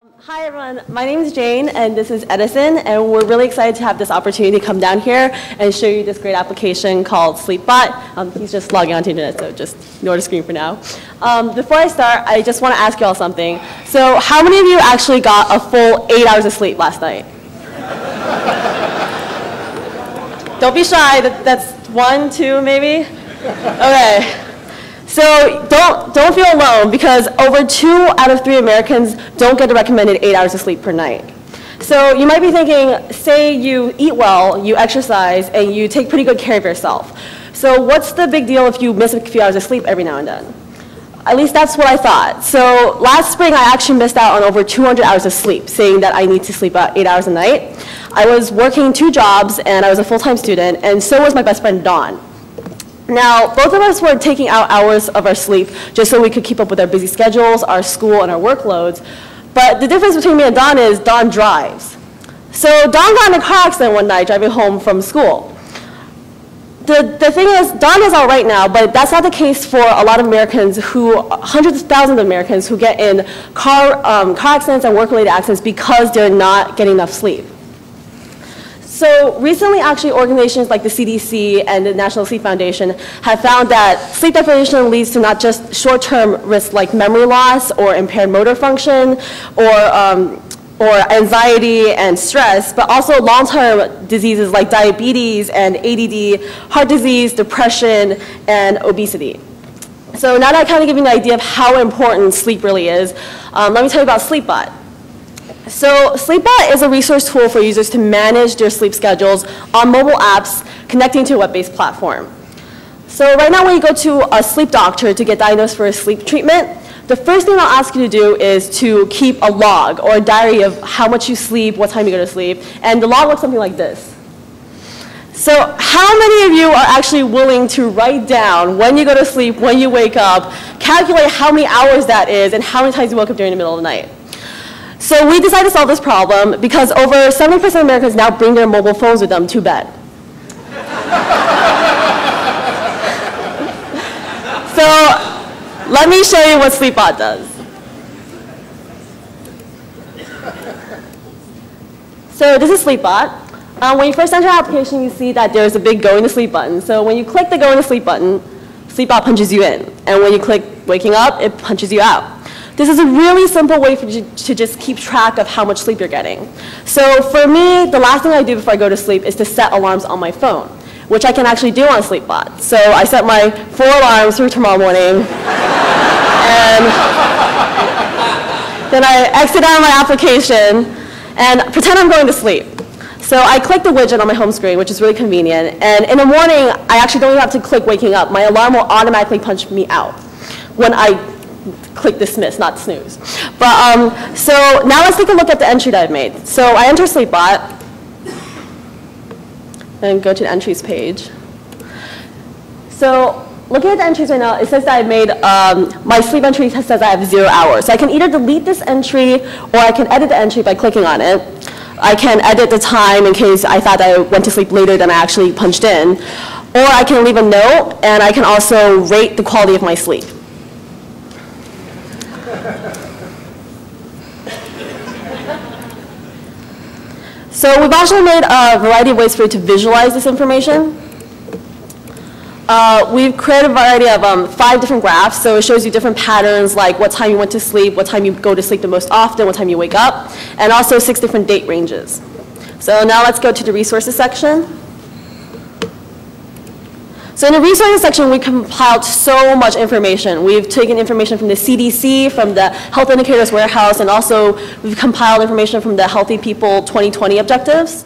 Hi everyone, my name is Jane and this is Edison, and we're really excited to have this opportunity to come down here and show you this great application called SleepBot. He's just logging onto the internet, so just ignore the screen for now. Before I start, I just want to ask you all something. So how many of you actually got a full 8 hours of sleep last night? Don't be shy, that's 1, 2 maybe? Okay. So don't feel alone, because over 2 out of 3 Americans don't get the recommended 8 hours of sleep per night. So you might be thinking, say you eat well, you exercise, and you take pretty good care of yourself. So what's the big deal if you miss a few hours of sleep every now and then? At least that's what I thought. So last spring I actually missed out on over 200 hours of sleep, saying that I need to sleep about 8 hours a night. I was working 2 jobs and I was a full-time student, and so was my best friend Dawn. Now, both of us were taking out hours of our sleep just so we could keep up with our busy schedules, our school, and our workloads. But the difference between me and Dawn is Dawn drives. So Dawn got in a car accident one night driving home from school. The thing is, Dawn is all right now, but that's not the case for a lot of Americans hundreds of thousands of Americans who get in car accidents and work-related accidents because they're not getting enough sleep. So recently, actually, organizations like the CDC and the National Sleep Foundation have found that sleep deprivation leads to not just short-term risks like memory loss or impaired motor function or anxiety and stress, but also long-term diseases like diabetes and ADD, heart disease, depression, and obesity. So now that I kind of give you an idea of how important sleep really is, let me tell you about SleepBot. So SleepBot is a resource tool for users to manage their sleep schedules on mobile apps connecting to a web-based platform. So right now when you go to a sleep doctor to get diagnosed for a sleep treatment, the first thing they'll ask you to do is to keep a log or a diary of how much you sleep, what time you go to sleep, and the log looks something like this. So how many of you are actually willing to write down when you go to sleep, when you wake up, calculate how many hours that is, and how many times you woke up during the middle of the night? So we decided to solve this problem because over 70% of Americans now bring their mobile phones with them to bed. So let me show you what SleepBot does. So this is SleepBot. When you first enter the application, you see that there's a big going to sleep button. So when you click the going to sleep button, SleepBot punches you in. And when you click waking up, it punches you out. This is a really simple way for you to just keep track of how much sleep you're getting. So for me, the last thing I do before I go to sleep is to set alarms on my phone, which I can actually do on SleepBot. So I set my 4 alarms for tomorrow morning, and then I exit out of my application and pretend I'm going to sleep. So I click the widget on my home screen, which is really convenient, and in the morning, I actually don't even have to click waking up. My alarm will automatically punch me out when I click dismiss, not snooze. But so now let's take a look at the entry that I've made. So I enter SleepBot and go to the entries page. So looking at the entries right now, it says that I've made, my sleep entry says I have 0 hours. So I can either delete this entry or I can edit the entry by clicking on it. I can edit the time in case I thought I went to sleep later than I actually punched in. Or I can leave a note, and I can also rate the quality of my sleep. So we've also made a variety of ways for you to visualize this information. We've created a variety of 5 different graphs, so it shows you different patterns like what time you went to sleep, what time you go to sleep the most often, what time you wake up, and also 6 different date ranges. So now let's go to the resources section. So in the resources section, we compiled so much information. We've taken information from the CDC, from the Health Indicators Warehouse, and also we've compiled information from the Healthy People 2020 objectives.